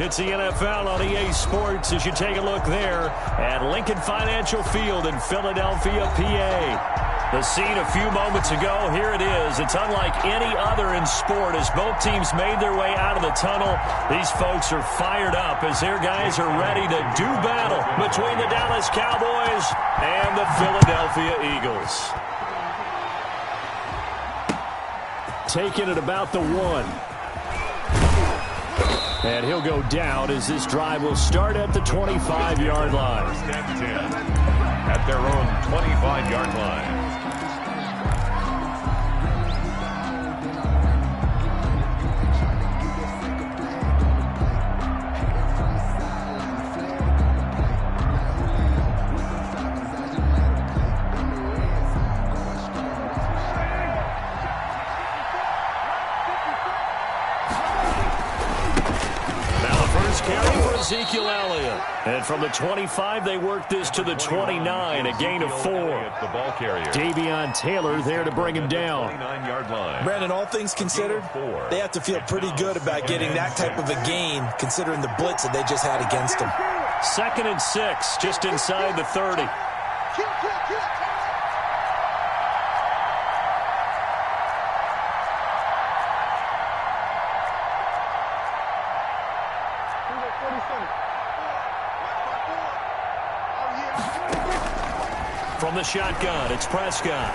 It's the NFL on EA Sports as you take a look there at Lincoln Financial Field in Philadelphia, PA. The scene a few moments ago, here it is. It's unlike any other in sport as both teams made their way out of the tunnel. These folks are fired up as their guys are ready to do battle between the Dallas Cowboys and the Philadelphia Eagles. Taking it about the 1. And he'll go down as this drive will start at the 25-yard line. First and 10 at their own 25-yard line. Ezekiel Elliott. And from the 25, they work this to the 29, a gain of 4. The ball carrier. Davion Taylor there to bring him down. 29-yard line. Brandon, all things considered, they have to feel pretty good about getting that type of a gain, considering the blitz that they just had against them. 2nd and 6, just inside the 30. From the shotgun, it's Prescott.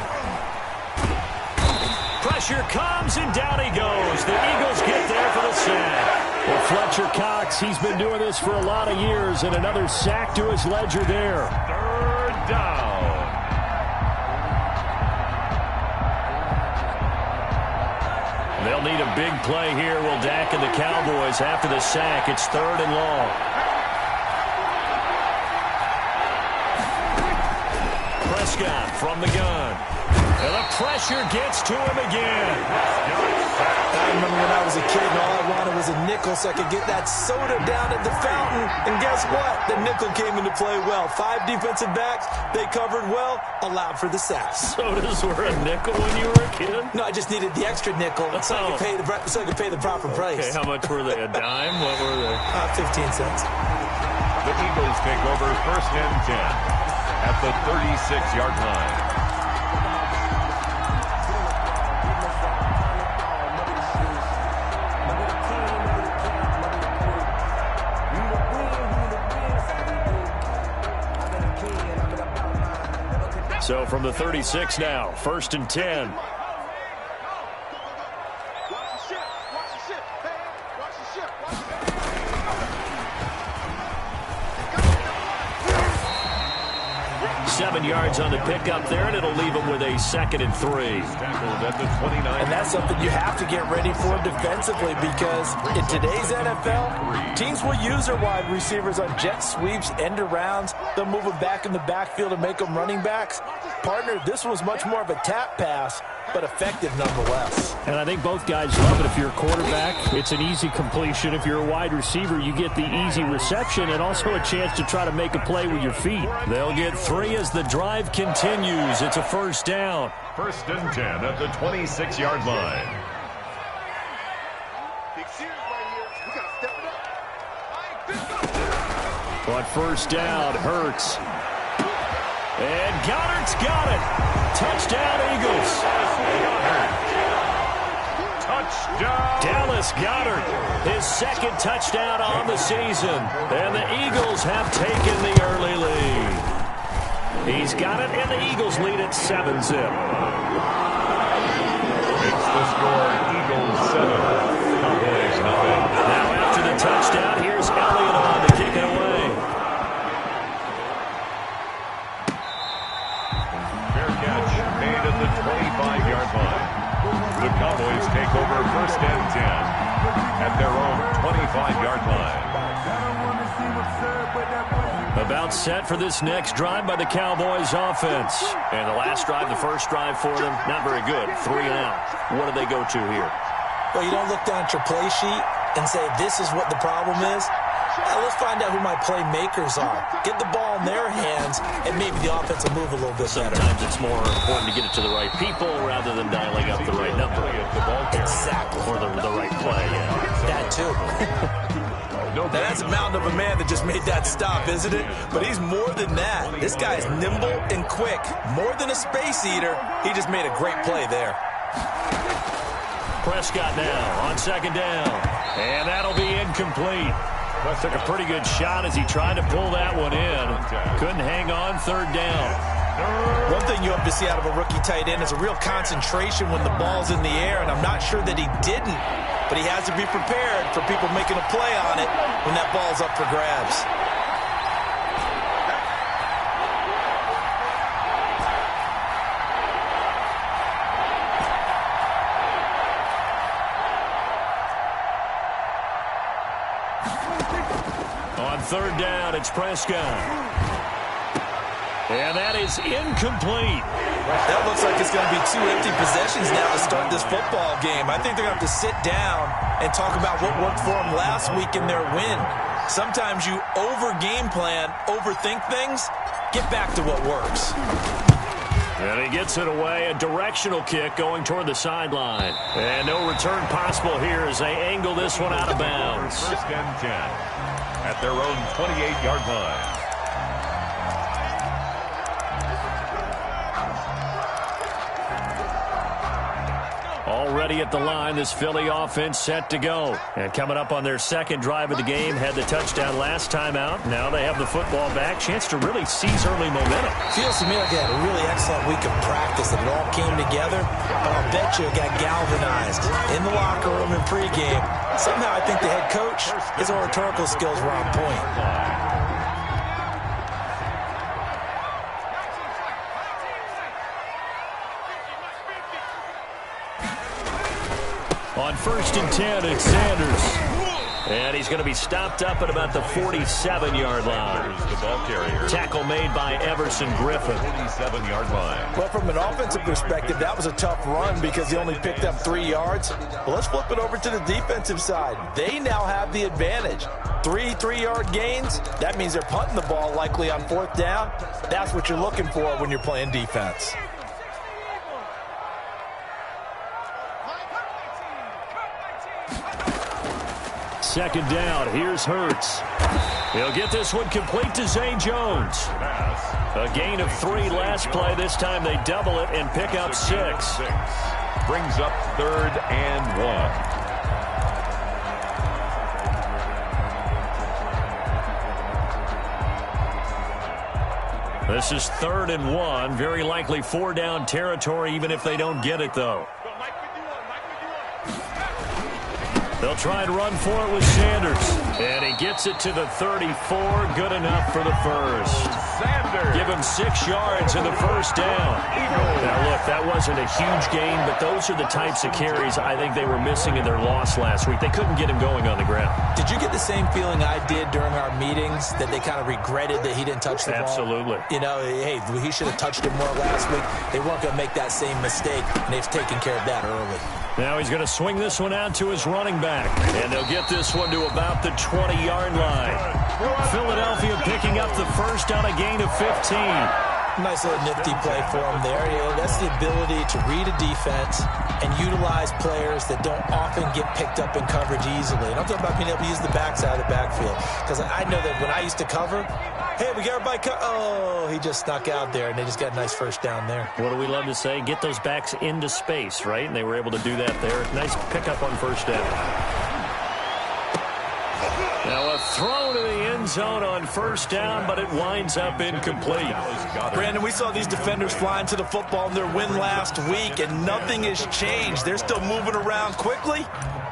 Pressure comes, and down he goes. The Eagles get there for the sack. Well, Fletcher Cox, he's been doing this for a lot of years, and another sack to his ledger there. 3rd down. They'll need a big play here, will Dak and the Cowboys after the sack. It's 3rd and long. Prescott from the gun. And the pressure gets to him again. I remember when I was a kid and all I wanted was a nickel so I could get that soda down at the fountain. And guess what? The nickel came into play well. 5 defensive backs, they covered well, allowed for the sack. Sodas were a nickel when you were a kid? No, I just needed the extra nickel so I could pay the proper price. Okay, how much were they? A dime? What were they? 15 cents. The Eagles take over 1st and 10 at the 36-yard line. So from the 36 now, 1st and 10. Seven yards on the pickup there, and it'll leave them with a 2nd and 3. Tackled at the 29. And that's something you have to get ready for defensively because in today's NFL, teams will use their wide receivers on jet sweeps, end arounds. They'll move them back in the backfield and make them running backs. Partner, this was much more of a tap pass, but effective nonetheless. And I think both guys love it. If you're a quarterback, it's an easy completion. If you're a wide receiver, you get the easy reception and also a chance to try to make a play with your feet. They'll get 3 as the drive continues. It's a 1st down. 1st and 10 at the 26-yard line. On 1st down, Hurts. And Goddard's got it. Touchdown, Eagles. Touchdown. Dallas Goedert, his 2nd touchdown on the season. And the Eagles have taken the early lead. He's got it, and the Eagles lead at 7-zip. Makes the score Eagles 7. Cowboys nothing. Now after the touchdown, here's Elliott on to kick it away. Made at the 25-yard line. The Cowboys take over 1st and 10 at their own 25-yard line. About set for this next drive by the Cowboys offense. And the last drive, the first drive for them, not very good. 3 and out. What do they go to here? Well, you don't look down at your play sheet and say, this is what the problem is. Let's find out who my playmakers are. Get the ball in their hands, and maybe the offense will move a little bit better. Sometimes it's more important to get it to the right people rather than dialing up the right number. Exactly. Or the right play, yeah. That too. Now, that's a mountain of a man that just made that stop, isn't it? But he's more than that. This guy is nimble and quick. More than a space eater, he just made a great play there. Prescott now on second down. And that'll be incomplete. Took a pretty good shot as he tried to pull that one in. Couldn't hang on third down. One thing you have to see out of a rookie tight end is a real concentration when the ball's in the air, and I'm not sure that he didn't, but he has to be prepared for people making a play on it when that ball's up for grabs. On third down, it's Prescott. And that is incomplete. That looks like it's going to be 2 empty possessions now to start this football game. I think they're going to have to sit down and talk about what worked for them last week in their win. Sometimes you over-game plan, overthink things, get back to what works. And he gets it away, a directional kick going toward the sideline. And no return possible here as they angle this one out of bounds. First and 10 at their own 28-yard line. Already at the line, this Philly offense set to go. And coming up on their second drive of the game, had the touchdown last time out. Now they have the football back. Chance to really seize early momentum. Feels to me like they had a really excellent week of practice, that it all came together. But I'll bet you it got galvanized in the locker room in pregame. Somehow I think the head coach, his oratorical skills were on point. On first and 10, it's Sanders. And he's going to be stopped up at about the 47-yard line. The ball carrier. Tackle made by Everson Griffin. 47-yard line. Well, from an offensive perspective, that was a tough run because he only picked up 3 yards. Well, let's flip it over to the defensive side. They now have the advantage. 3 3-yard gains. That means they're punting the ball likely on fourth down. That's what you're looking for when you're playing defense. Second down, here's Hurts. He'll get this one complete to Zay Jones. A gain of 3 last play. This time they double it and pick up 6. Brings up third and 1. This is 3rd and 1. Very likely 4-down territory, even if they don't get it, though. They'll try and run for it with Sanders. And he gets it to the 34. Good enough for the first. Sanders. Give him 6 yards in the first down. Now, look, that wasn't a huge gain, but those are the types of carries I think they were missing in their loss last week. They couldn't get him going on the ground. Did you get the same feeling I did during our meetings, that they kind of regretted that he didn't touch the ball? Absolutely. You know, hey, he should have touched it more last week. They weren't going to make that same mistake, and they've taken care of that early. Now he's going to swing this one out to his running back. And they'll get this one to about the 20-yard line. Philadelphia picking up the first on a gain of 15. Nice little nifty play for him there. Yeah, that's the ability to read a defense and utilize players that don't often get picked up in coverage easily. And I'm talking about being able to use the backside of the backfield. Because I know that when I used to cover, hey, we got everybody oh, he just snuck out there, and they just got a nice first down there. What do we love to say? Get those backs into space, right? And they were able to do that there. Nice pickup on first down. Now a throw to the end zone on first down, but it winds up incomplete. Brandon, we saw these defenders flying to the football in their win last week, and nothing has changed. They're still moving around quickly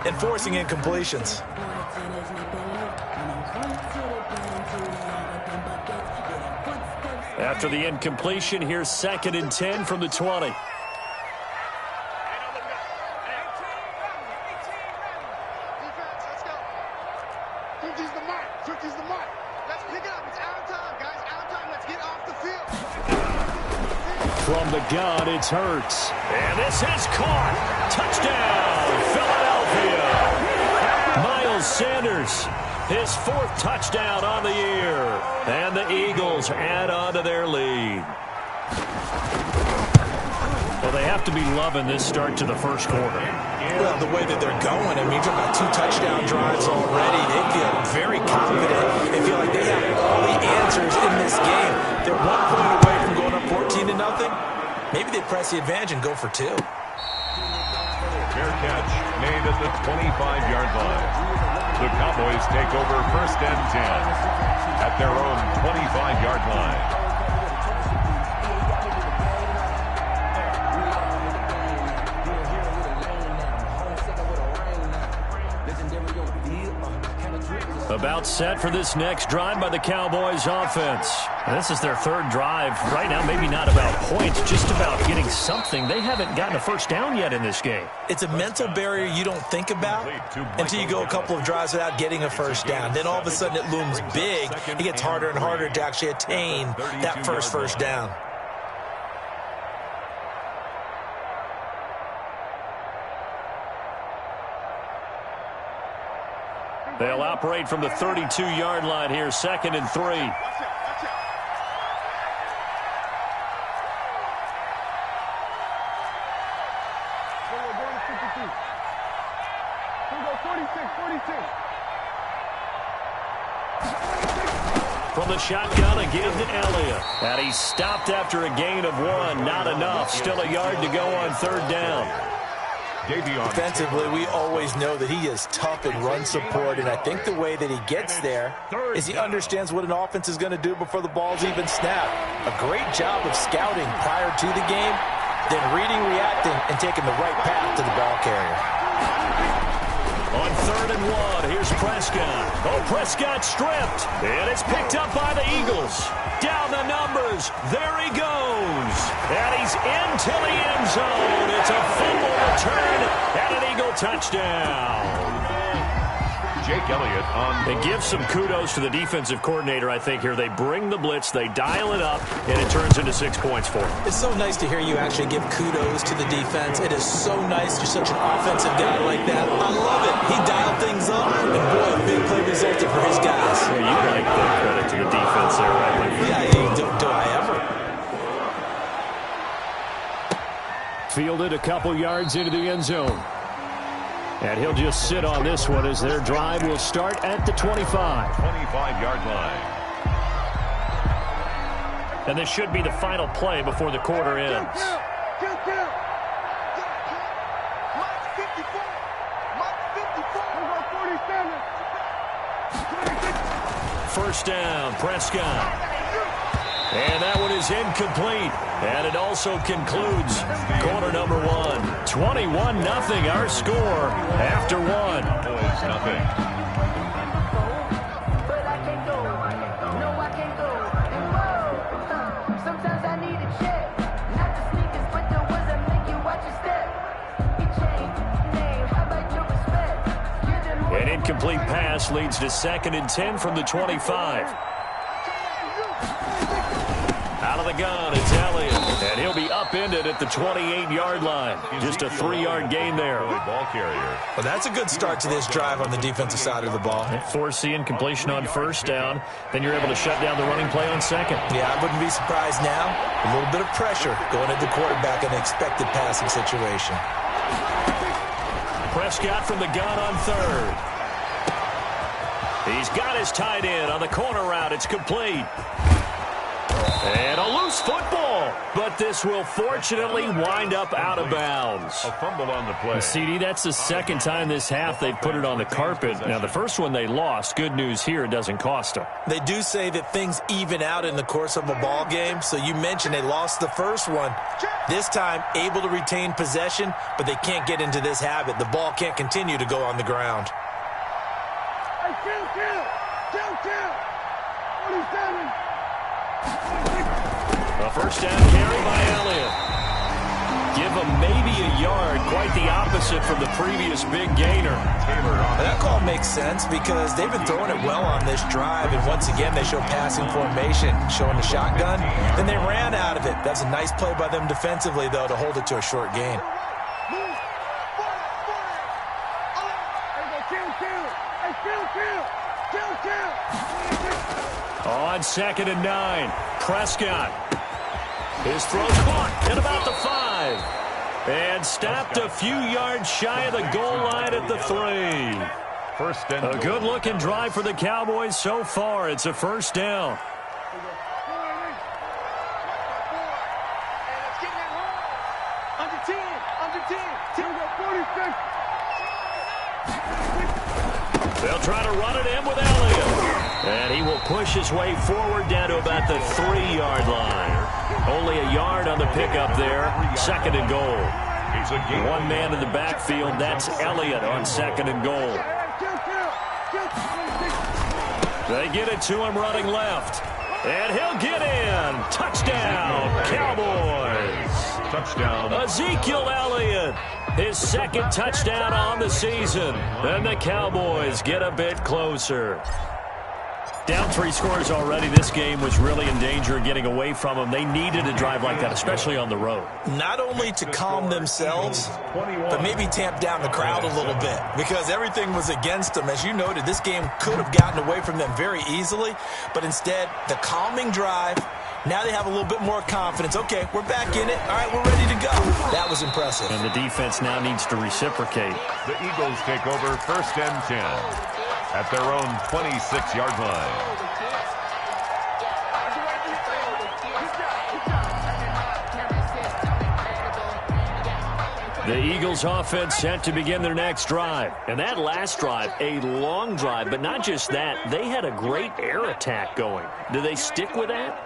and forcing incompletions. After the incompletion, here's 2nd and 10 from the 20. From the gun, it's Hurts. And this is caught. Touchdown, Philadelphia. Miles Sanders, his 4th touchdown on the year. And the Eagles add on to their lead. A they have to be loving this start to the first quarter. Well, the way that they're going, I mean, you've got 2 touchdown drives already. They feel very confident. They feel like they have all the answers in this game. They're 1 point away from going up 14-0. Maybe they press the advantage and go for 2. Fair catch made at the 25-yard line. The Cowboys take over 1st and 10 at their own 25-yard line. About set for this next drive by the Cowboys offense. And this is their 3rd drive. Right now, maybe not about points, just about getting something. They haven't gotten a first down yet in this game. It's a mental barrier you don't think about until you go a couple of drives without getting a first down. Then all of a sudden it looms big. It gets harder and harder to actually attain that first down. They'll operate from the 32-yard line here, 2nd and 3. From the shotgun again to Elliott. And he's stopped after a gain of 1. Not enough. Still a yard to go on 3rd down. Defensively, we always know that he is tough in run support, and I think the way that he gets there is he understands what an offense is going to do before the ball's even snapped. A great job of scouting prior to the game, then reading, reacting, and taking the right path to the ball carrier. On 3rd and 1, here's Prescott. Oh, Prescott stripped, and it's picked up by the Eagles. Down the numbers, there he goes. And he's into the end zone. It's a fumble return and an Eagle touchdown. Jake Elliott on. They give some kudos to the defensive coordinator, I think, here. They bring the blitz, they dial it up, and it turns into 6 points for them. It's so nice to hear you actually give kudos to the defense. It is so nice you're such an offensive guy like that. I love it. He dialed things up, and boy, a big play resulted for his guys. Yeah, you like the credit to the defense there, right? Yeah, do I ever? Fielded a couple yards into the end zone. And he'll just sit on this one as their drive will start at the 25. 25-yard line. And this should be the final play before the quarter ends. First down, Prescott. And that one is incomplete. And it also concludes quarter number 1. 21-0 our score after 1. Boys, nothing. An incomplete pass leads to 2nd and 10 from the 25. Out of the gun, it's Elliott. And he'll be upended at the 28-yard line. Just a 3-yard gain there. Ball carrier. Well, that's a good start to this drive on the defensive side of the ball. Force the incompletion on first down. Then you're able to shut down the running play on 2nd. Yeah, I wouldn't be surprised now. A little bit of pressure going into the quarterback in an expected passing situation. Prescott from the gun on 3rd. He's got his tight end on the corner route. It's complete. And a loose football, but this will fortunately wind up out of bounds. A fumble on the play. CD, that's the 2nd time this half they've put it on the carpet. Now, the first one they lost. Good news here, it doesn't cost them. They do say that things even out in the course of a ball game. So you mentioned they lost the first one. This time, able to retain possession, but they can't get into this habit. The ball can't continue to go on the ground. A first down carry by Elliott. Give him maybe a yard, quite the opposite from the previous big gainer. That call makes sense because they've been throwing it well on this drive, and once again they show passing formation, showing the shotgun. Then they ran out of it. That's a nice play by them defensively, though, to hold it to a short gain. On 2nd and 9, Prescott. His throw caught at about the 5. And stopped a few yards shy of the goal line at the 3. First and a good-looking drive for the Cowboys so far. It's a first down. They'll try to run it in with Elliott. And he will push his way forward down to about the 3-yard line. Only a yard on the pickup there. Second and goal. One man in the backfield. That's Elliott on second and goal. They get it to him running left. And he'll get in. Touchdown, Cowboys. Touchdown. Ezekiel Elliott, his second touchdown on the season. And the Cowboys get a bit closer. Down 3 scores already. This game was really in danger of getting away from them. They needed a drive like that, especially on the road. Not only to calm themselves, but maybe tamp down the crowd a little bit, because everything was against them. As you noted, this game could have gotten away from them very easily, but instead, the calming drive, now they have a little bit more confidence. Okay, we're back in it. All right, we're ready to go. That was impressive. And the defense now needs to reciprocate. The Eagles take over first and 10 at their own 26-yard line. The Eagles offense set to begin their next drive. And that last drive, a long drive, but not just that. They had a great air attack going. Do they stick with that?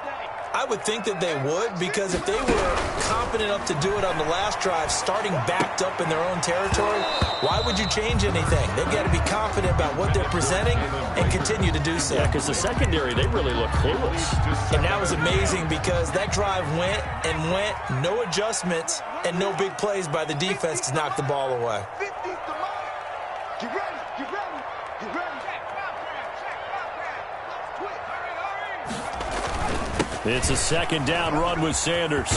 I would think that they would, because if they were confident enough to do it on the last drive, starting backed up in their own territory, why would you change anything? They've got to be confident about what they're presenting and continue to do so. Yeah, because the secondary, they really look clueless. And that was amazing, because that drive went and went, no adjustments, and no big plays by the defense to knock the ball away. Get ready, get ready, get ready. It's a second down run with Sanders.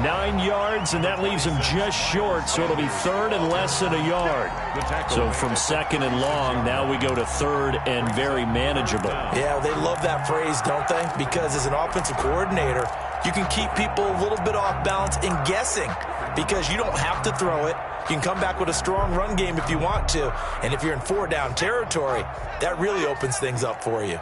9 yards, and that leaves him just short, so it'll be third and less than a yard. So from second and long, now we go to third and very manageable. Yeah, they love that phrase, don't they? Because as an offensive coordinator, you can keep people a little bit off balance and guessing, because you don't have to throw it. You can come back with a strong run game if you want to, and if you're in 4-down territory, that really opens things up for you.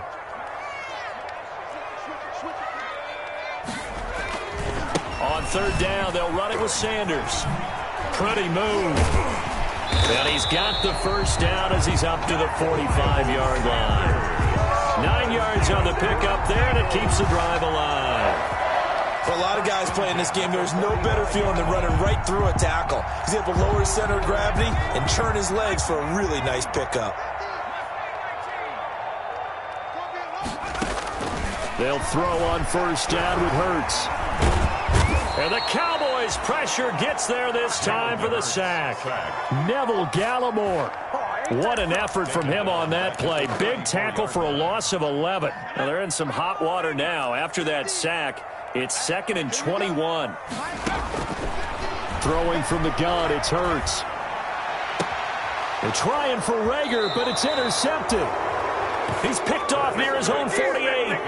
On third down, they'll run it with Sanders. Pretty move. And he's got the first down as he's up to the 45-yard line. 9 yards on the pickup there, and it keeps the drive alive. For a lot of guys playing this game, there's no better feeling than running right through a tackle. He's able to lower his center of gravity and turn his legs for a really nice pickup. They'll throw on first down with Hurts. And the Cowboys' pressure gets there this time for the sack. Neville Gallimore. What an effort from him on that play. Big tackle for a loss of 11. Now they're in some hot water now. After that sack, it's 2nd and 21. Throwing from the gun, it's Hurts. They're trying for Rager, but it's intercepted. He's picked off near his own 48.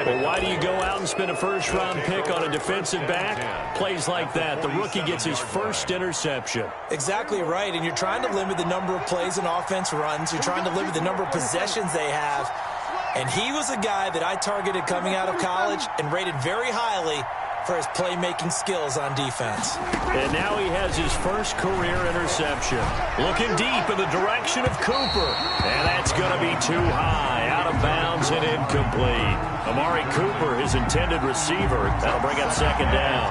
Well, why do you go out and spend a first-round pick on a defensive back? Plays like that. The rookie gets his first interception. Exactly right, and you're trying to limit the number of plays an offense runs. You're trying to limit the number of possessions they have. And he was a guy that I targeted coming out of college and rated very highly for his playmaking skills on defense. And now he has his first career interception. Looking deep in the direction of Cooper. And that's going to be too high. Out of bounds and incomplete. Amari Cooper, his intended receiver. That'll bring up second down.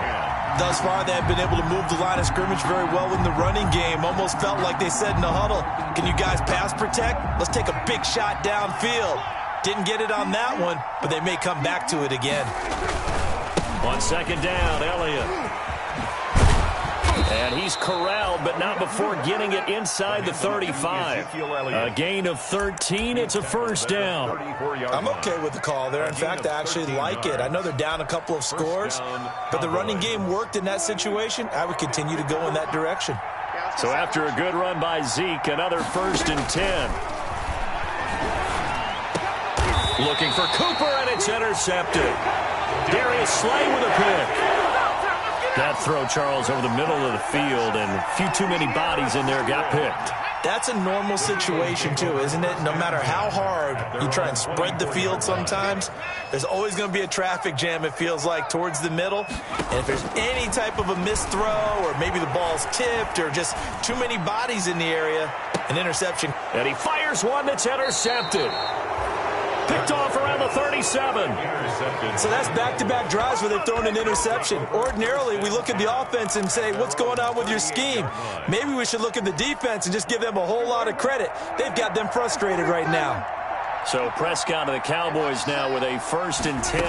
Thus far, they have been able to move the line of scrimmage very well in the running game. Almost felt like they said in the huddle, can you guys pass protect? Let's take a big shot downfield. Didn't get it on that one, but they may come back to it again. On second down, Elliott. And he's corralled, but not before getting it inside the 35. A gain of 13. It's a first down. I'm okay with the call there. In fact, I actually like it. I know they're down a couple of scores, but the running game worked in that situation. I would continue to go in that direction. So after a good run by Zeke, another 1st and 10. Looking for Cooper, and it's intercepted. Darius Slay with a pick. That throw, Charles, over the middle of the field, and a few too many bodies in there got picked. That's a normal situation, too, isn't it? No matter how hard you try and spread the field sometimes, there's always going to be a traffic jam, it feels like, towards the middle. And if there's any type of a missed throw, or maybe the ball's tipped, or just too many bodies in the area, an interception. And he fires one that's intercepted. Picked off around the 37. So that's back-to-back drives where they've thrown an interception. Ordinarily, we look at the offense and say, what's going on with your scheme? Maybe we should look at the defense and just give them a whole lot of credit. They've got them frustrated right now. So Prescott and the Cowboys now with a 1st and 10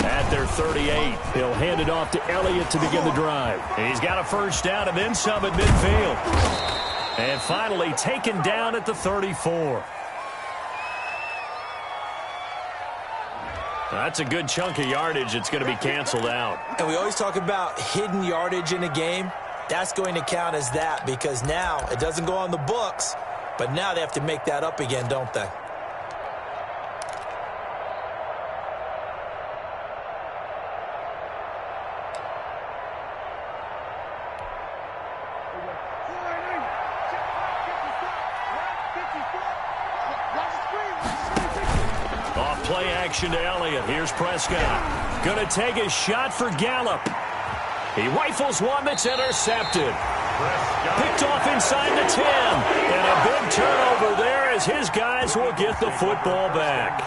at their 38. He'll hand it off to Elliott to begin the drive. And he's got a first down and then some at midfield. And finally taken down at the 34. That's a good chunk of yardage. It's going to be canceled out. And we always talk about hidden yardage in a game. That's going to count as that because now it doesn't go on the books, but now they have to make that up again, don't they? Play action to Elliott. Here's Prescott. Going to take a shot for Gallup. He rifles one that's intercepted. Picked off inside the 10. And a big turnover there as his guys will get the football back.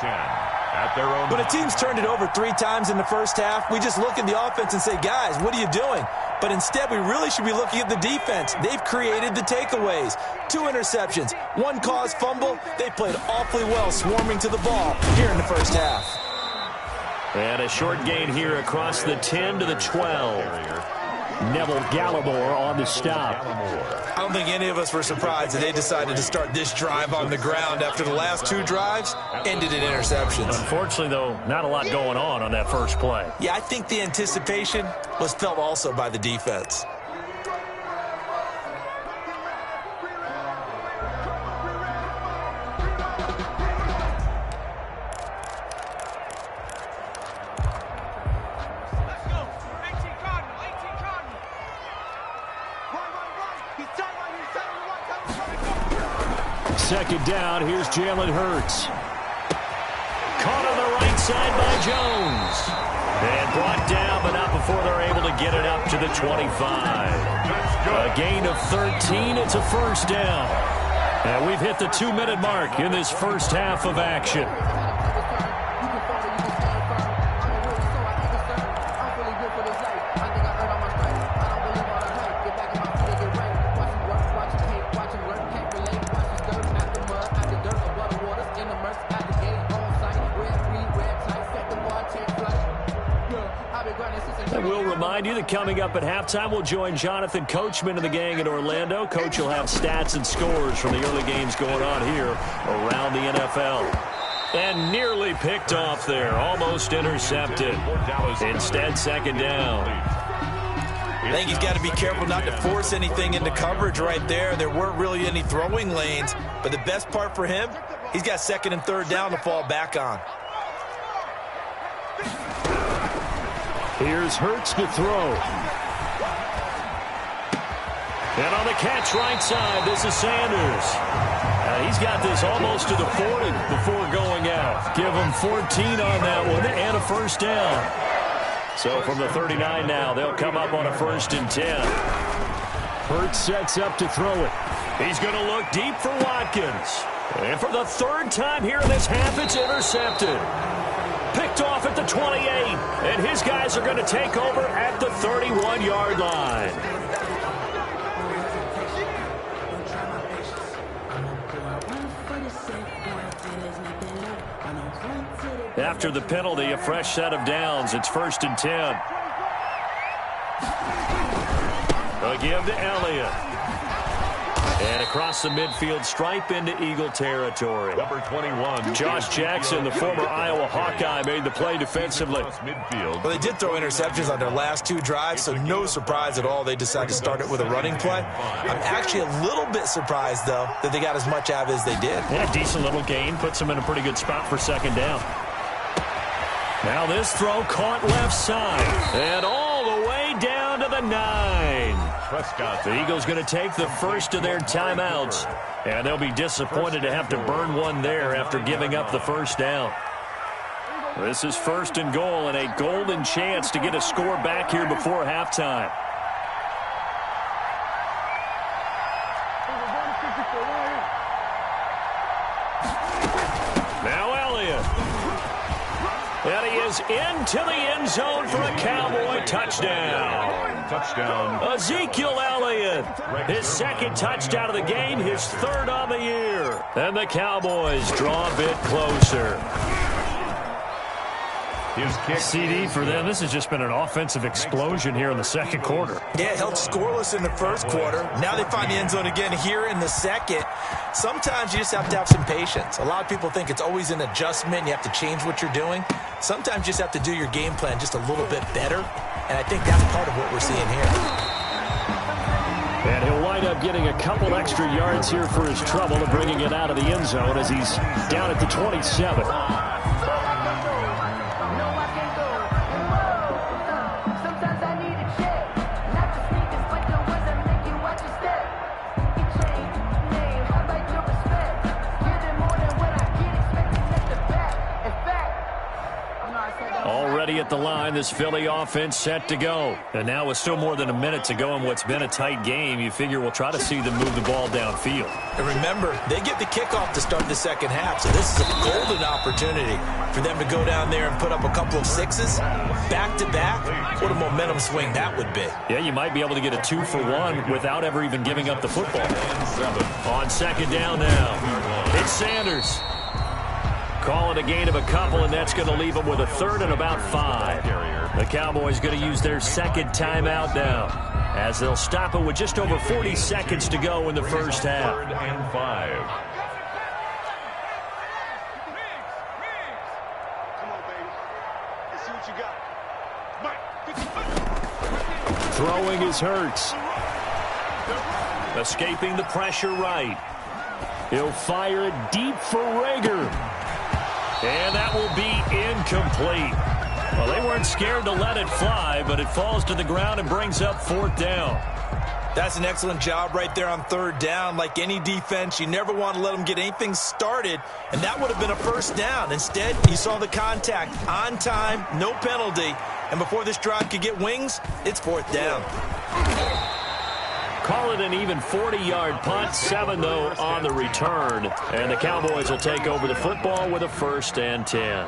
When a team's turned it over 3 times in the first half, we just look at the offense and say, guys, what are you doing? But instead, we really should be looking at the defense. They've created the takeaways. 2 interceptions, 1 caused fumble. They played awfully well swarming to the ball here in the first half. And a short gain here across the 10 to the 12. Neville Gallimore on the stop. I don't think any of us were surprised that they decided to start this drive on the ground after the last 2 drives ended in interceptions. Unfortunately, though, not a lot going on that first play. Yeah, I think the anticipation was felt also by the defense. Second down, here's Jalen Hurts. Caught on the right side by Jones. And brought down, but not before they're able to get it up to the 25. A gain of 13, it's a first down. And we've hit the 2-minute mark in this first half of action. Remind you that coming up at halftime, we'll join Jonathan Coachman and the gang in Orlando. Coach will have stats and scores from the early games going on here around the NFL. And nearly picked off there, almost intercepted. Instead, second down. I think he's got to be careful not to force anything into coverage right there. There weren't really any throwing lanes, but the best part for him, he's got 2nd and 3rd down to fall back on. Here's Hurts to throw. And on the catch right side, this is Sanders. He's got this almost to the 40 before going out. Give him 14 on that one and a first down. So from the 39 now, they'll come up on a 1st and 10. Hurts sets up to throw it. He's going to look deep for Watkins. And for the 3rd time here in this half, it's intercepted. Picked off at the 28, and his guys are going to take over at the 31-yard line. After the penalty, a fresh set of downs. It's 1st and 10. A give to Elliott. And across the midfield stripe into Eagle territory. Number 21. Josh Jackson, the former Iowa Hawkeye, made the play defensively. Midfield. Well, they did throw interceptions on their last 2 drives, so no surprise at all they decided to start it with a running play. I'm actually a little bit surprised, though, that they got as much out as they did. Yeah, decent little gain. Puts them in a pretty good spot for 2nd down. Now this throw caught left side. And all the way down to the the 9. Prescott. The Eagles going to take the first of their timeouts, and they'll be disappointed to have to burn one there after giving up the first down. This is 1st and goal, and a golden chance to get a score back here before halftime. Now Elliott. And he is into the end zone for a Cowboy touchdown. Touchdown. Ezekiel Elliott, his 2nd touchdown of the game, his 3rd on the year. And the Cowboys draw a bit closer. His kick. CD for them. This has just been an offensive explosion here in the 2nd quarter. Yeah, held scoreless in the 1st quarter. Now they find the end zone again here in the 2nd. Sometimes you just have to have some patience. A lot of people think it's always an adjustment. You have to change what you're doing. Sometimes you just have to do your game plan just a little bit better. And I think that's part of what we're seeing here. And he'll wind up getting a couple extra yards here for his trouble and bringing it out of the end zone as he's down at the 27. Already at the line, this Philly offense set to go. And now with still more than a minute to go in what's been a tight game, you figure we'll try to see them move the ball downfield. And remember, they get the kickoff to start the 2nd half, so this is a golden opportunity for them to go down there and put up a couple of 6s back-to-back. What a momentum swing that would be. Yeah, you might be able to get a 2-for-1 without ever even giving up the football. On 2nd down now, it's Sanders. Call it a gain of a couple, and that's going to leave them with a 3rd and about 5. The Cowboys going to use their 2nd timeout now, as they'll stop it with just over 40 seconds to go in the 1st half. 3rd and 5. Come on, baby. Let's see what you got. Throwing is Hurts. Escaping the pressure right. He'll fire it deep for Rager. And that will be incomplete. Well, they weren't scared to let it fly, but it falls to the ground and brings up 4th down. That's an excellent job right there on 3rd down. Like any defense, you never want to let them get anything started, and that would have been a 1st down. Instead, you saw the contact on time, no penalty, and before this drive could get wings, it's 4th down. Call it an even 40-yard punt, 7, though, on the return. And the Cowboys will take over the football with a 1st and 10.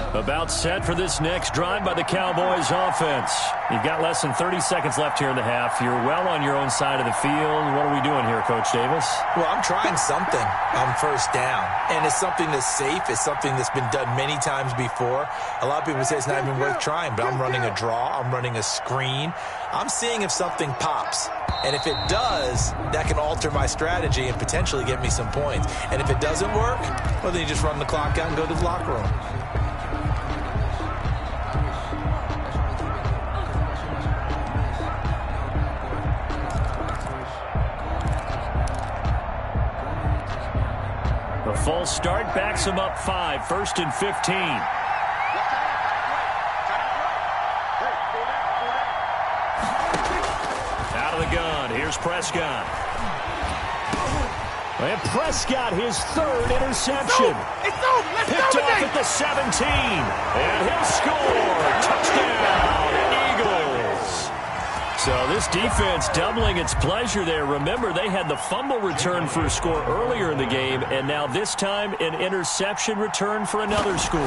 About set for this next drive by the Cowboys offense. You've got less than 30 seconds left here in the half. You're well on your own side of the field. What are we doing here, Coach Davis? Well, I'm trying something on 1st down, and it's something that's safe. It's something that's been done many times before. A lot of people say it's not even worth trying, but I'm running a draw. I'm running a screen. I'm seeing if something pops, and if it does, that can alter my strategy and potentially get me some points. And if it doesn't work, well, then you just run the clock out and go to the locker room. The false start backs him up 5, 1st and 15. Out of the gun, here's Prescott. And Prescott, his 3rd interception. Picked off at the 17. And he'll score. Touchdown, Eagles. So this defense doubling its pleasure there. Remember, they had the fumble return for a score earlier in the game, and now this time an interception return for another score.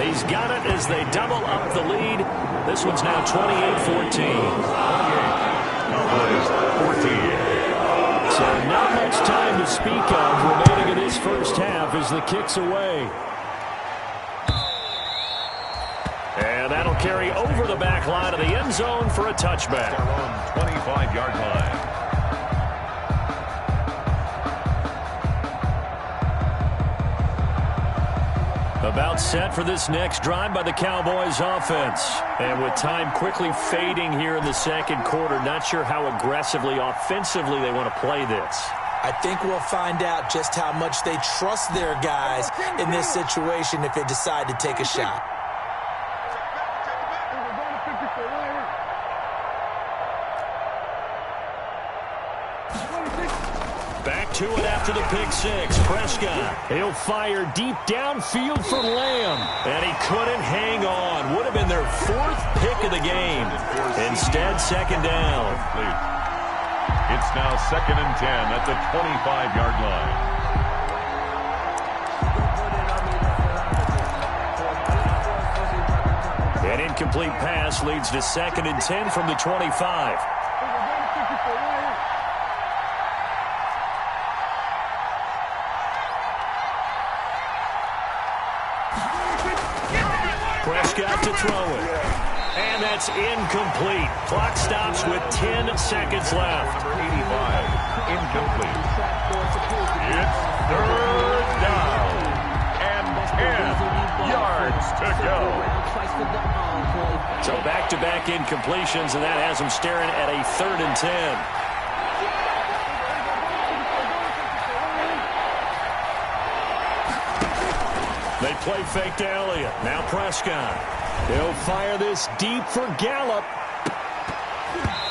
He's got it as they double up the lead. This one's now 28-14. 14. So not much time to speak of remaining in this 1st half as the kick's away. And that'll carry over the back line of the end zone for a touchback. Their own 25-yard line. About set for this next drive by the Cowboys offense. And with time quickly fading here in the 2nd quarter, not sure how aggressively, offensively they want to play this. I think we'll find out just how much they trust their guys in this situation if they decide to take a shot. Back to it after the pick six. Prescott, he'll fire deep downfield for Lamb. And he couldn't hang on. Would have been their fourth pick of the game. Instead, second down. It's now 2nd and 10 at the 25-yard line. An incomplete pass leads to 2nd and 10 from the 25. Prescott to throw it. And that's incomplete. Clock stops with 10 seconds left. Number 85, incomplete. It's 3rd down and 10 yards to go. So back-to-back incompletions, and that has them staring at a 3rd and 10. They play fake to Elliott. Now Prescott. He'll fire this deep for Gallup.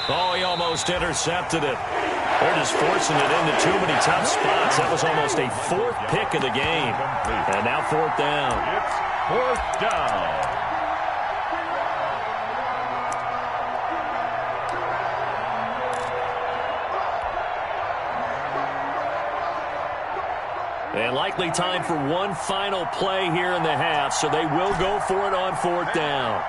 Oh, he almost intercepted it. They're just forcing it into too many tough spots. That was almost a 4th pick of the game. And now 4th down. It's 4th down. And likely time for one final play here in the half, so they will go for it on 4th down.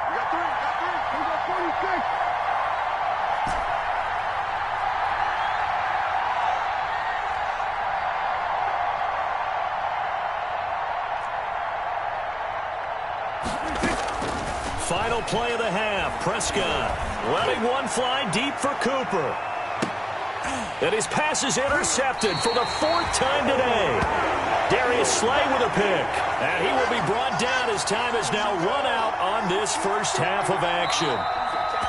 Final play of the half. Prescott letting one fly deep for Cooper. And his pass is intercepted for the 4th time today. Darius Slay with a pick. And he will be brought down as time has now run out on this first half of action.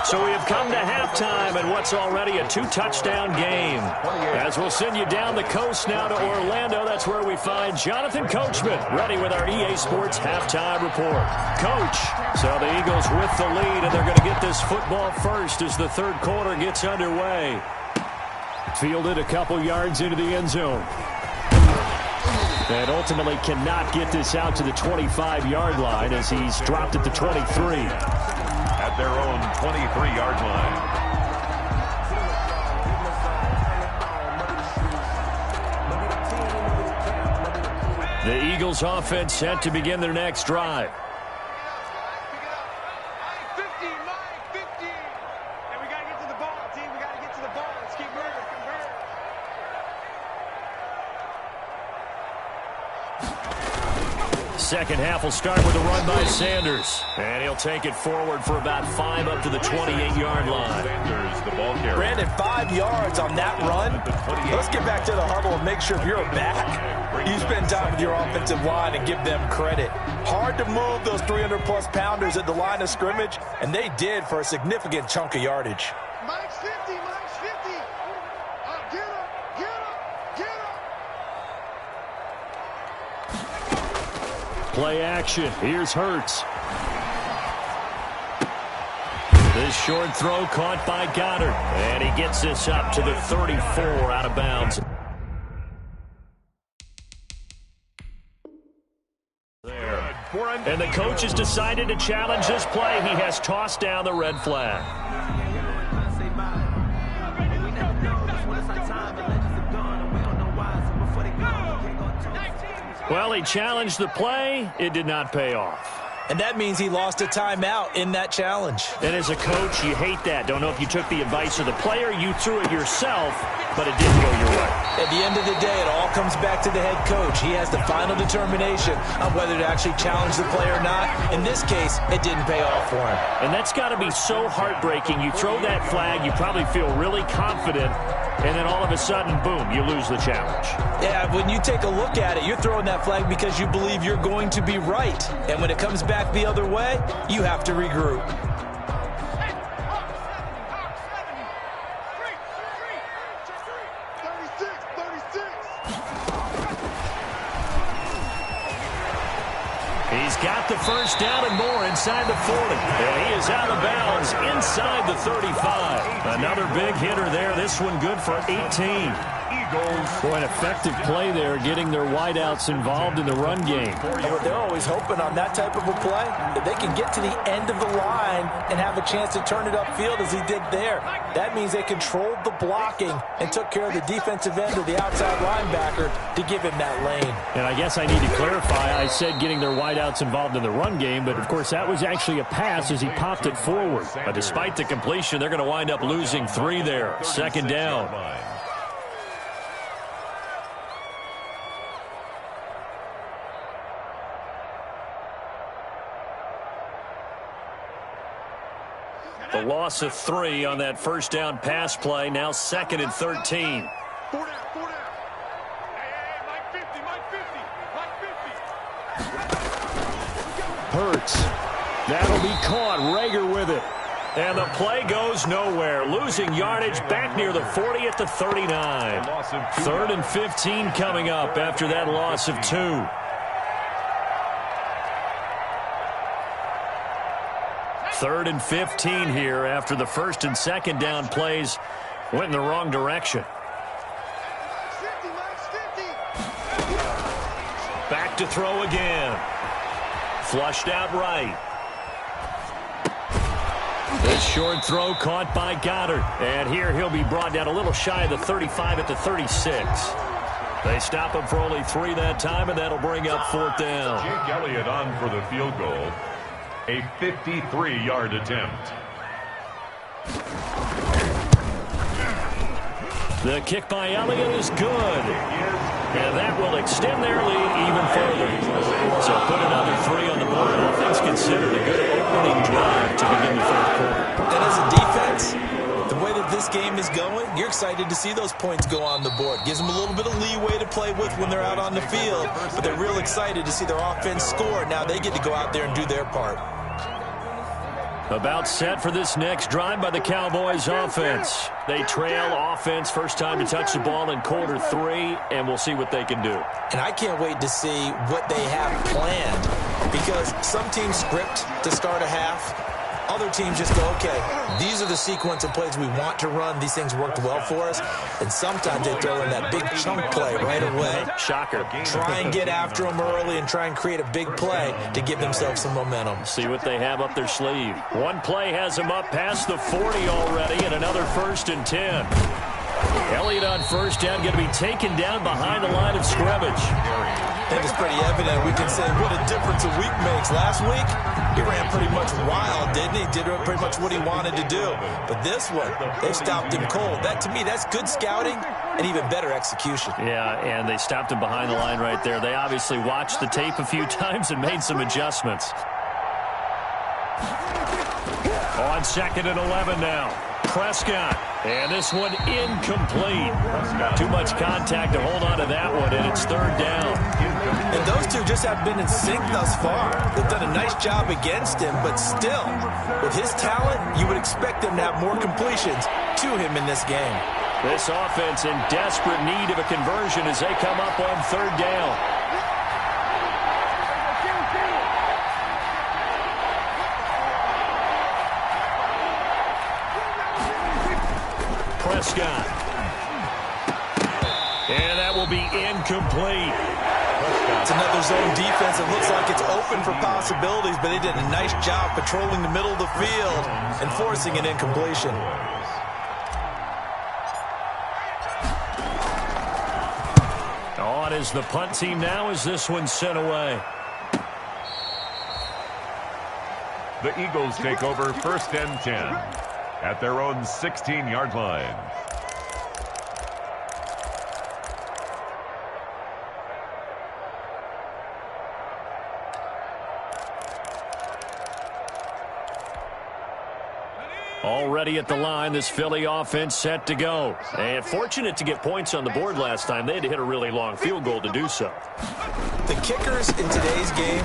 So we have come to halftime in what's already a 2-touchdown game. As we'll send you down the coast now to Orlando, that's where we find Jonathan Coachman ready with our EA Sports halftime report. Coach, so the Eagles with the lead, and they're going to get this football first as the 3rd quarter gets underway. Fielded a couple yards into the end zone. And ultimately cannot get this out to the 25-yard line as he's dropped at the 23. At their own 23-yard line. The Eagles offense set to begin their next drive. Second half will start with a run by Sanders. And he'll take it forward for about 5 up to the 28-yard line. Sanders, the ball carrier. Brandon, 5 yards on that run. Let's get back to the huddle and make sure if you're back, you spend time with your offensive line and give them credit. Hard to move those 300-plus pounders at the line of scrimmage, and they did for a significant chunk of yardage. Mike's 50, Mike's 50. Get him, get him, get him. Play action. Here's Hurts. This short throw caught by Goddard. And he gets this up to the 34 out of bounds. There. And the coach has decided to challenge this play. He has tossed down the red flag. Well, he challenged the play. It did not pay off. And that means he lost a timeout in that challenge. And as a coach, you hate that. Don't know if you took the advice of the player, you threw it yourself, but it didn't go your way. At the end of the day, it all comes back to the head coach. He has the final determination on whether to actually challenge the play or not. In this case, it didn't pay off for him. And that's got to be so heartbreaking. You throw that flag, you probably feel really confident, and then all of a sudden, boom, you lose the challenge. Yeah, when you take a look at it, you're throwing that flag because you believe you're going to be right. And when it comes back the other way, you have to regroup. got the first down and more inside the 40. And he is out of bounds inside the 35. Another big hitter there. This one good for 18. Boy, an effective play there, getting their wideouts involved in the run game. They're always hoping on that type of a play that they can get to the end of the line and have a chance to turn it upfield as he did there. That means they controlled the blocking and took care of the defensive end of the outside linebacker to give him that lane. And I guess I need to clarify, I said getting their wideouts involved in the run game, but of course that was actually a pass as he popped it forward. But despite the completion, they're going to wind up losing 3 there. Second down. The loss of 3 on that first down pass play. Now 2nd and 13. 4 down, 4 down. Hey, Mike 50, Mike 50, Mike 50. Hurts. That'll be caught. Rager with it. And the play goes nowhere. Losing yardage back near the 40 at the 39. 3rd and 15 coming up after that loss of 2. Third and 15 here after the first and second down plays went in the wrong direction. Back to throw again. Flushed out right. This short throw caught by Goddard. And here he'll be brought down a little shy of the 35 at the 36. They stop him for only 3 that time, and that'll bring up 4th down. Jake Elliott on for the field goal. A 53-yard attempt. The kick by Elliott is good. And that will extend their lead even further. So put another 3 on the board. All things considered, a good opening drive to begin the 3rd quarter. And as a defense, the way that this game is going, you're excited to see those points go on the board. Gives them a little bit of leeway to play with when they're out on the field, but they're real excited to see their offense score. Now they get to go out there and do their part. About set for this next drive by the Cowboys offense. They trail offense, first time to touch the ball in quarter 3, and we'll see what they can do. And I can't wait to see what they have planned, because some teams script to start a half. Other teams just go, okay, these are the sequence of plays we want to run. These things worked well for us. And sometimes they throw in that big chunk play right away. Shocker. Try and get after them early and try and create a big play to give themselves some momentum. See what they have up their sleeve. One play has them up past the 40 already, and another 1st and 10. Elliott on first down, going to be taken down behind the line of scrimmage. I think it's pretty evident. We can say what a difference a week makes. Last week, he ran pretty much wild, didn't he? Did pretty much what he wanted to do. But this one, they stopped him cold. That, to me, that's good scouting and even better execution. Yeah, and they stopped him behind the line right there. They obviously watched the tape a few times and made some adjustments. On 2nd and 11 now. Prescott. And this one incomplete. Too much contact to hold on to that one, and it's 3rd down. And those two just have been in sync thus far. They've done a nice job against him, but still, with his talent, you would expect them to have more completions to him in this game. This offense in desperate need of a conversion as they come up on 3rd down. Prescott. And that will be incomplete. It's another zone defense. It looks like it's open for possibilities, but they did a nice job patrolling the middle of the field and forcing an incompletion. On is the punt team now as this one's sent away. The Eagles take over 1st and 10 at their own 16-yard line. Already at the line, this Philly offense set to go. And fortunate to get points on the board last time. They had to hit a really long field goal to do so. The kickers in today's game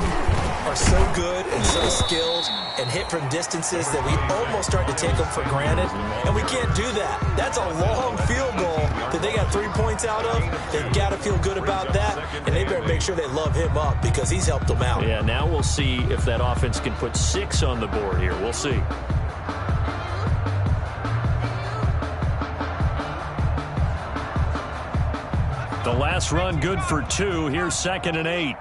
are so good and so skilled and hit from distances that we almost start to take them for granted, and we can't do that. That's a long field goal that they got 3 points out of. They've got to feel good about that, and they better make sure they love him up because he's helped them out. Yeah, now we'll see if that offense can put 6 on the board here. We'll see. The last run good for 2. Here's 2nd and 8.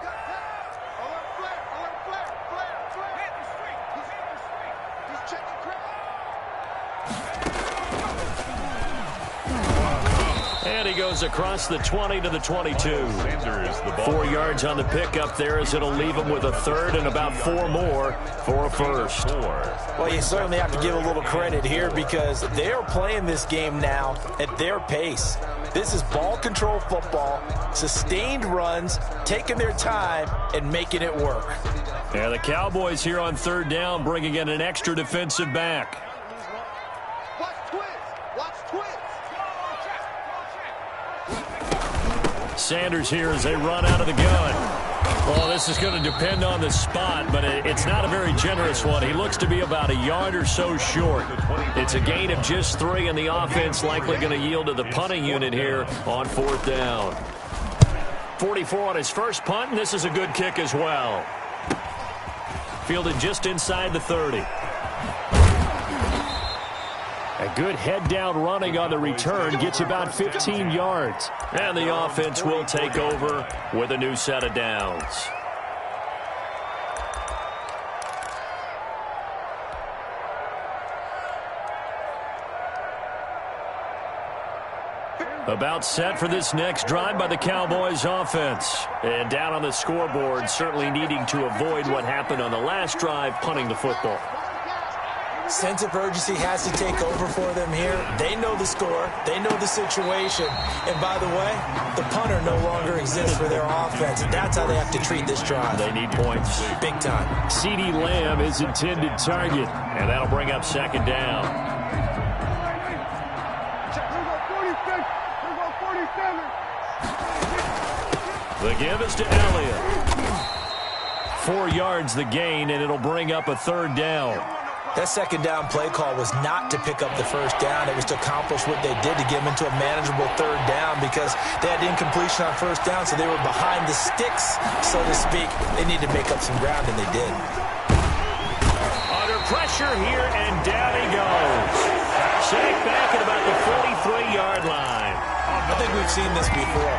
And he goes across the 20 to the 22. Sanders, the ball. 4 yards on the pickup there as it'll leave him with a third and about 4 more for a first. Well, you certainly have to give a little credit here because they are playing this game now at their pace. This is ball control football, sustained runs, taking their time and making it work. Yeah, the Cowboys here on 3rd down bringing in an extra defensive back. Watch twins. Watch twins. Sanders here as they run out of the gun. Well, this is going to depend on the spot, but it's not a very generous one. He looks to be about a yard or so short. It's a gain of just 3, and the offense likely going to yield to the punting unit here on 4th down. 44 on his first punt, and this is a good kick as well. Fielded just inside the 30. A good head-down running on the return gets about 15 yards. And the offense will take over with a new set of downs. About set for this next drive by the Cowboys offense. And down on the scoreboard, certainly needing to avoid what happened on the last drive, punting the football. Sense of urgency has to take over for them here. They know the score. They know the situation. And by the way, the punter no longer exists for their offense. That's how they have to treat this drive. They need points. Big time. CeeDee Lamb is intended target. And that'll bring up 2nd down. The give is to Elliott. 4 yards the gain, and it'll bring up a 3rd down. That 2nd down play call was not to pick up the 1st down. It was to accomplish what they did to get them into a manageable 3rd down because they had incompletion on 1st down, so they were behind the sticks, so to speak. They needed to make up some ground, and they did. Under pressure here, and down he goes. Sacked back at about the 43-yard line. I think we've seen this before.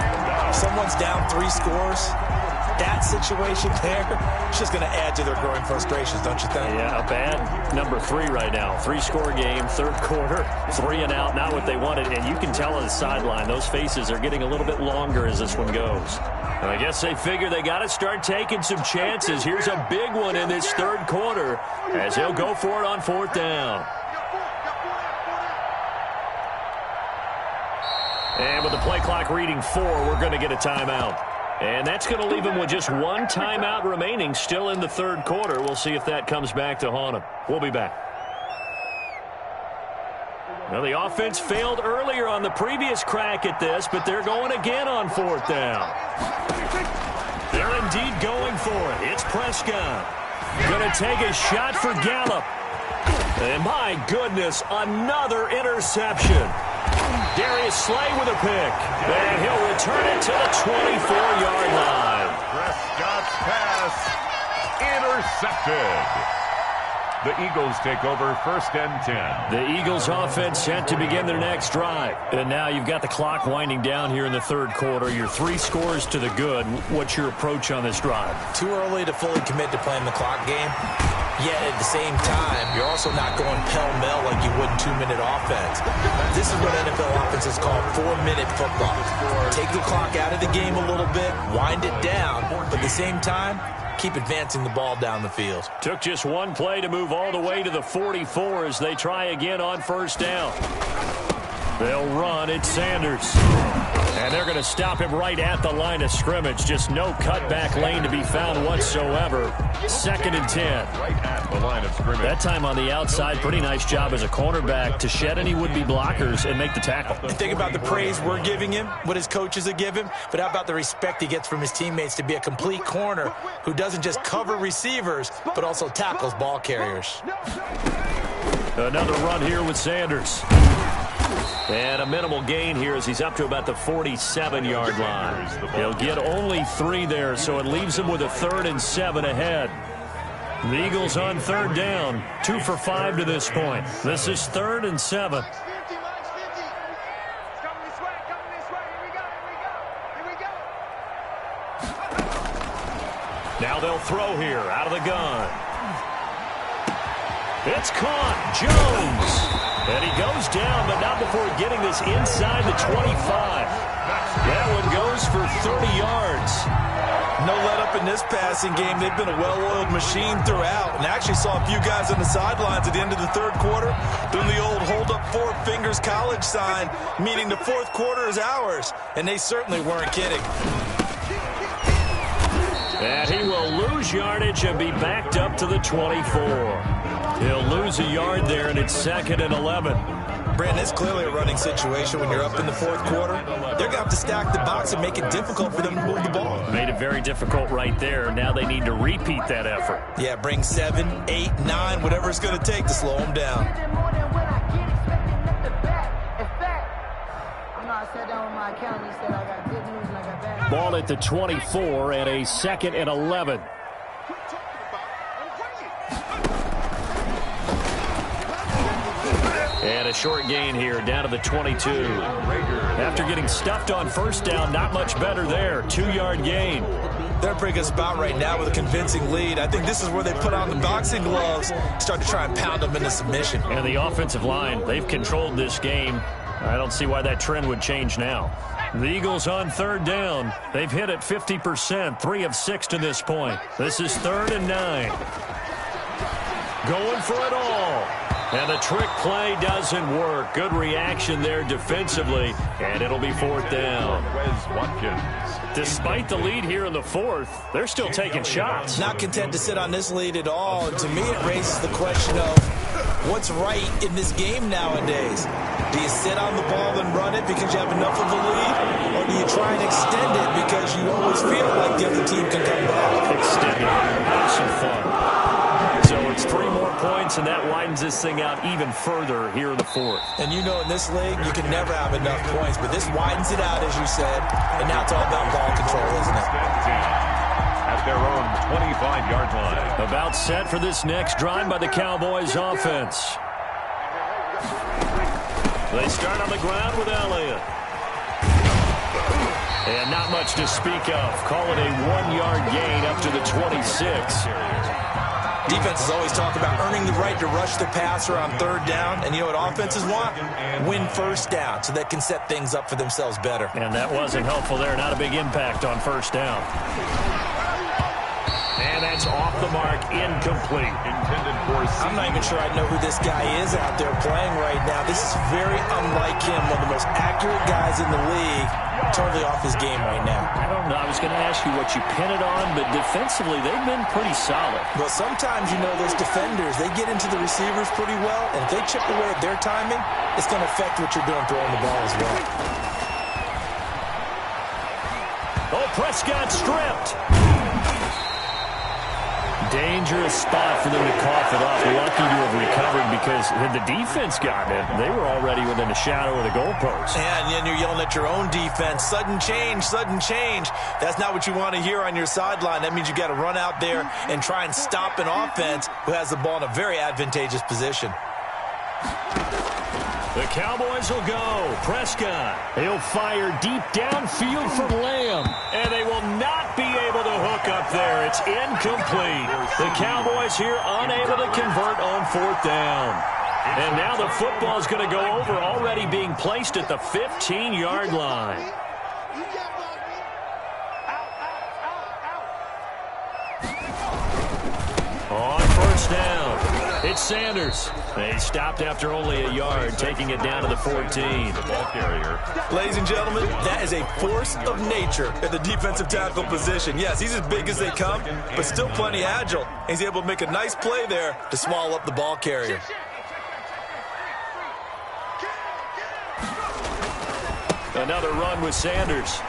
Someone's down 3 scores. That situation there, it's just going to add to their growing frustrations, don't you think? Yeah, a bad number 3 right now. 3-score game, 3rd quarter, 3 and out, not what they wanted. And you can tell on the sideline, those faces are getting a little bit longer as this one goes. And I guess they figure they got to start taking some chances. Here's a big one in this 3rd quarter as he'll go for it on 4th down. And with the play clock reading 4, we're going to get a timeout. And that's going to leave him with just 1 timeout remaining still in the 3rd quarter. We'll see if that comes back to haunt him. We'll be back. Well, the offense failed earlier on the previous crack at this, but they're going again on 4th down. They're indeed going for it. It's Prescott. Going to take a shot for Gallup. And my goodness, another interception. Darius Slay with a pick. And he'll return it to the 24-yard line. Prescott's pass intercepted. The Eagles take over 1st and 10. The Eagles offense set to begin their next drive. And now you've got the clock winding down here in the 3rd quarter. Your 3 scores to the good. What's your approach on this drive? Too early to fully commit to playing the clock game. Yet at the same time, you're also not going pell-mell like you would in 2-minute offense. This is what NFL offenses call 4-minute football. Take the clock out of the game a little bit, wind it down, but at the same time, keep advancing the ball down the field. Took just 1 play to move all the way to the 44 as they try again on 1st down. They'll run. It's Sanders. And they're going to stop him right at the line of scrimmage. Just no cutback lane to be found whatsoever. 2nd and 10. Right at the line of scrimmage. That time on the outside, pretty nice job as a cornerback to shed any would-be blockers and make the tackle. Think about the praise we're giving him, what his coaches have given him, but how about the respect he gets from his teammates to be a complete corner who doesn't just cover receivers, but also tackles ball carriers. Another run here with Sanders. And a minimal gain here as he's up to about the 47-yard line. He'll get only 3 there, so it leaves him with a 3rd and 7 ahead. The Eagles on 3rd down, 2 for 5 to this point. This is 3rd and 7. Now they'll throw here out of the gun. It's caught. Jones. And he goes down, but not before getting this inside the 25. That one goes for 30 yards. No let up in this passing game. They've been a well-oiled machine throughout. And actually saw a few guys on the sidelines at the end of the 3rd quarter doing the old hold up 4 fingers college sign, meaning the 4th quarter is ours. And they certainly weren't kidding. And he will lose yardage and be backed up to the 24. He'll lose a yard there, and it's 2nd and 11. Brandon, it's clearly a running situation when you're up in the 4th quarter. They're going to have to stack the box and make it difficult for them to move the ball. Made it very difficult right there. Now they need to repeat that effort. Yeah, bring 7, 8, 9, whatever it's going to take to slow them down. Ball at the 24 and a 2nd and 11. And a short gain here down to the 22. After getting stuffed on 1st down, not much better there. 2-yard gain. They're in a pretty good spot right now with a convincing lead. I think this is where they put on the boxing gloves, start to try and pound them into submission. And the offensive line, they've controlled this game. I don't see why that trend would change now. The Eagles on 3rd down. They've hit it 50%, 3 of 6 to this point. This is 3rd and 9. Going for it all. And the trick play doesn't work. Good reaction there defensively, and it'll be 4th down. Despite the lead here in the 4th, they're still taking shots. Not content to sit on this lead at all. And to me, it raises the question of what's right in this game nowadays. Do you sit on the ball and run it because you have enough of a lead? Or do you try and extend it because you always feel like the other team can come back? Extend it. Have some fun. So it's 3 more points, and that widens this thing out even further here in the 4th. And you know in this league, you can never have enough points, but this widens it out, as you said, and now it's all about ball control, isn't it? At their own 25-yard line. About set for this next drive by the Cowboys offense. They start on the ground with Elliott. And not much to speak of. Call it a 1-yard gain up to the 26. Defenses always talk about earning the right to rush the passer on 3rd down. And you know what offenses want? Win 1st down so they can set things up for themselves better. And that wasn't helpful there. Not a big impact on 1st down. And that's off the mark, incomplete. Intended for I'm not even sure I know who this guy is out there playing right now. This is very unlike him. One of the most accurate guys in the league. Totally off his game right now. I don't know. I was going to ask you what you pin it on, but defensively, they've been pretty solid. Well, sometimes, you know, those defenders, they get into the receivers pretty well, and if they chip away at their timing, it's going to affect what you're doing throwing the ball as well. Oh, Prescott stripped. Dangerous spot for them to cough it up. Lucky to have recovered because had the defense gotten it, they were already within a shadow of the goalpost. And then you're yelling at your own defense. Sudden change, sudden change. That's not what you want to hear on your sideline. That means you got to run out there and try and stop an offense who has the ball in a very advantageous position. The Cowboys will go. Prescott. He'll fire deep downfield from Lamb. And they will not be able to hook up there. It's incomplete. The Cowboys here unable to convert on 4th down. And now the football is going to go over, already being placed at the 15-yard line. On 1st down, It's Sanders. They stopped after only a yard, taking it down to the 14. The ball carrier. Ladies and gentlemen, that is a force of nature at the defensive tackle position. Yes, he's as big as they come, but still plenty agile. He's able to make a nice play there to swallow up the ball carrier. Another run with Sanders.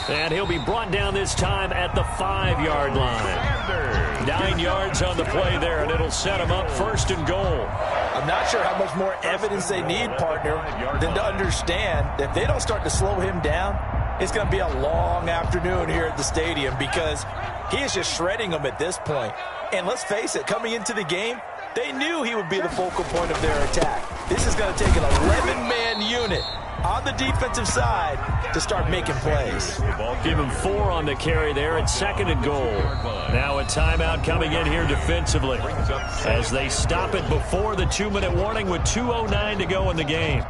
And he'll be brought down this time at the 5-yard line. 9 yards on the play there, and it'll set him up 1st and goal. I'm not sure how much more evidence they need, partner, than to understand that if they don't start to slow him down, it's going to be a long afternoon here at the stadium because he is just shredding them at this point. And let's face it, coming into the game, they knew he would be the focal point of their attack. This is going to take an 11-man unit on the defensive side to start making plays. Give him 4 on the carry there at 2nd and goal. Now a timeout coming in here defensively as they stop it before the 2-minute warning with 2:09 to go in the game.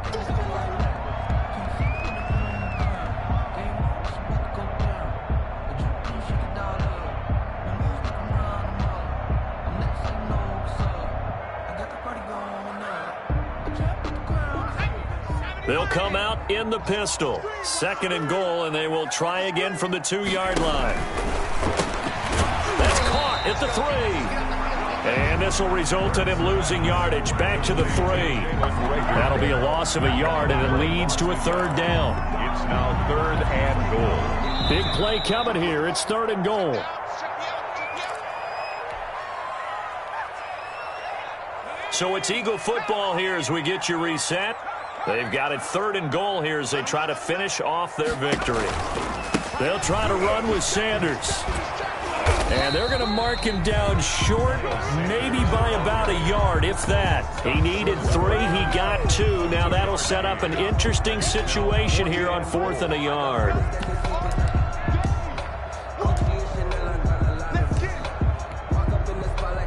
They'll come out in the pistol. 2nd and goal, and they will try again from the 2-yard line. That's caught at the 3. And this will result in him losing yardage back to the 3. That'll be a loss of a yard, and it leads to a 3rd down. It's now 3rd and goal. Big play coming here. It's 3rd and goal. So it's Eagle football here as we get you reset. They've got it 3rd and goal here as they try to finish off their victory. They'll try to run with Sanders. And they're going to mark him down short, maybe by about a yard, if that. He needed 3, he got 2. Now that'll set up an interesting situation here on 4th and a yard.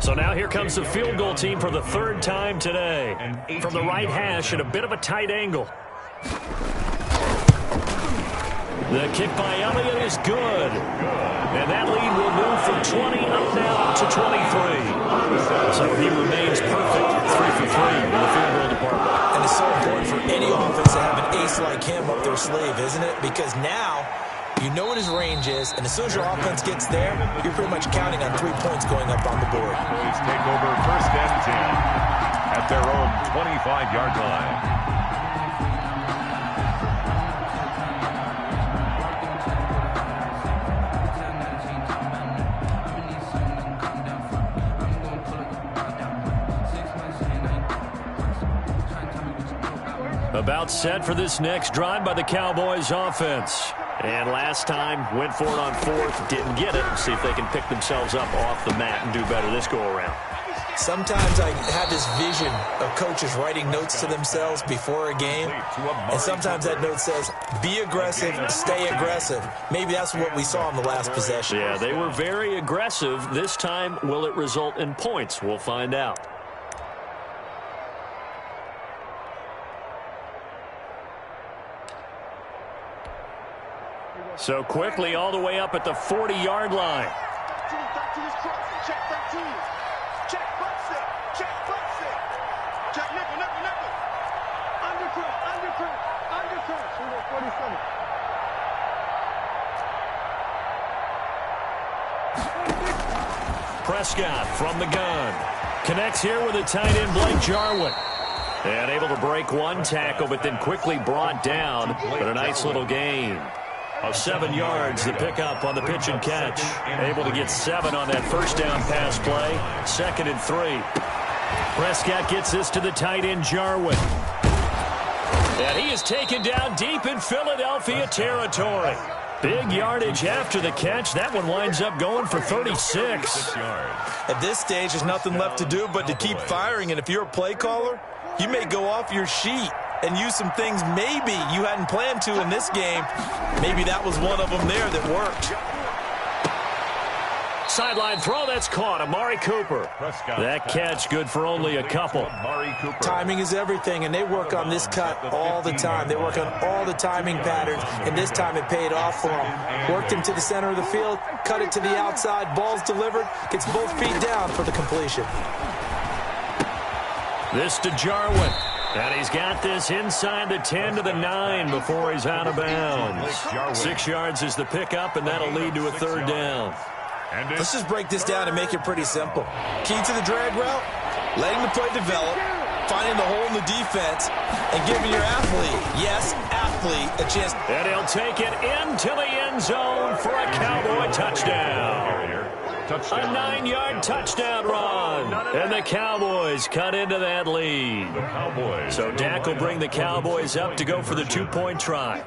So now here comes the field goal team for the 3rd time today. From the right hash at a bit of a tight angle. The kick by Elliott is good. And that lead will move from 20 up now to 23. So he remains perfect, 3 for 3 in the field goal department. And it's so important for any offense to have an ace like him up their sleeve, isn't it? Because now you know what his range is, and as soon as your offense gets there, you're pretty much counting on 3 points going up on the board. Boys take over 1st and 10 at their own 25-yard line. About set for this next drive by the Cowboys offense. And last time, went for it on 4th, didn't get it. See if they can pick themselves up off the mat and do better this go-around. Sometimes I have this vision of coaches writing notes to themselves before a game, and sometimes that note says, be aggressive, stay aggressive. Maybe that's what we saw in the last possession. Yeah, they were very aggressive. This time, will it result in points? We'll find out. So quickly all the way up at the 40-yard line. Prescott from the gun. Connects here with a tight end, Blake Jarwin. And able to break 1 tackle, but then quickly brought down. But a nice little gain of 7 yards, the pickup on the pitch and catch. Able to get 7 on that 1st down pass play. 2nd and 3. Prescott gets this to the tight end, Jarwin. And he is taken down deep in Philadelphia territory. Big yardage after the catch. That one winds up going for 36. At this stage, there's nothing left to do but to keep firing. And if you're a play caller, you may go off your sheet and use some things maybe you hadn't planned to in this game. Maybe that was one of them there that worked. sideline throw that's caught. Amari Cooper. That catch good for only a couple. Timing is everything, and they work on this cut all the time. They work on all the timing patterns, and this time it paid off for them. Worked him to the center of the field, cut it to the outside, ball's delivered, gets both feet down for the completion. This to Jarwin. And he's got this inside the 10 to the 9 before he's out of bounds. 6 yards is the pickup, and that'll lead to a third down. Let's just break this down and make it pretty simple. Key to the drag route, letting the play develop, finding the hole in the defense, and giving your athlete, yes, athlete, a chance. And he'll take it into the end zone for a Cowboy touchdown. A 9-yard touchdown run. And the Cowboys cut into that lead. So Dak will bring the Cowboys up to go for the 2-point try.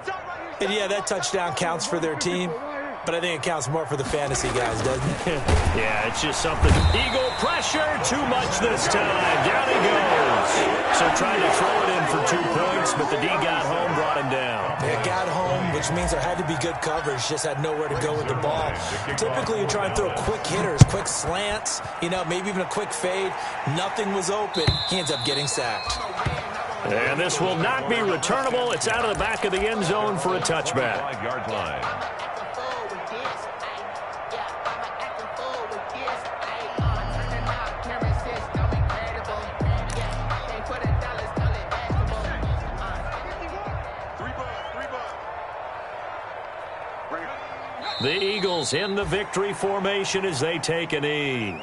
And yeah, that touchdown counts for their team, but I think it counts more for the fantasy guys, doesn't it? Yeah, it's just something. Eagle pressure, too much this time. Down he goes. So trying to throw it in for 2 points, but the D got home, brought him down. Yeah, got home, which means there had to be good coverage. Just had nowhere to go with the ball. Typically, you try and throw quick hitters, quick slants, maybe even a quick fade. Nothing was open. He ends up getting sacked. And this will not be returnable. It's out of the back of the end zone for a touchback. 5-yard line. The Eagles in the victory formation as they take a knee.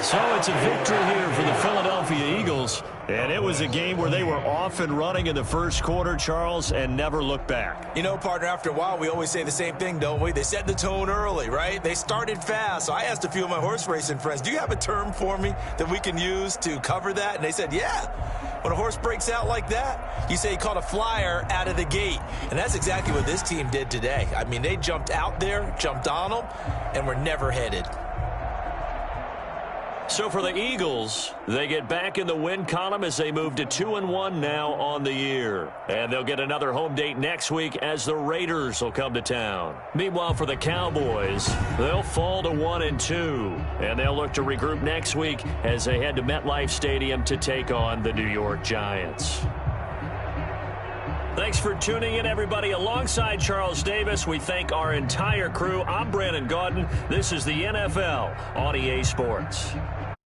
So it's a victory here for the Philadelphia Eagles. And it was a game where they were off and running in the first quarter, Charles, and never looked back. Partner, after a while, we always say the same thing, don't we? They set the tone early, right? They started fast. So I asked a few of my horse racing friends, do you have a term for me that we can use to cover that? And they said, yeah. When a horse breaks out like that, you say he caught a flyer out of the gate. And that's exactly what this team did today. I mean, they jumped out there, jumped on them, and were never headed. So for the Eagles, they get back in the win column as they move to 2-1 now on the year. And they'll get another home date next week as the Raiders will come to town. Meanwhile, for the Cowboys, they'll fall to 1-2. And they'll look to regroup next week as they head to MetLife Stadium to take on the New York Giants. Thanks for tuning in, everybody. Alongside Charles Davis, we thank our entire crew. I'm Brandon Gaudin. This is the NFL on EA Sports.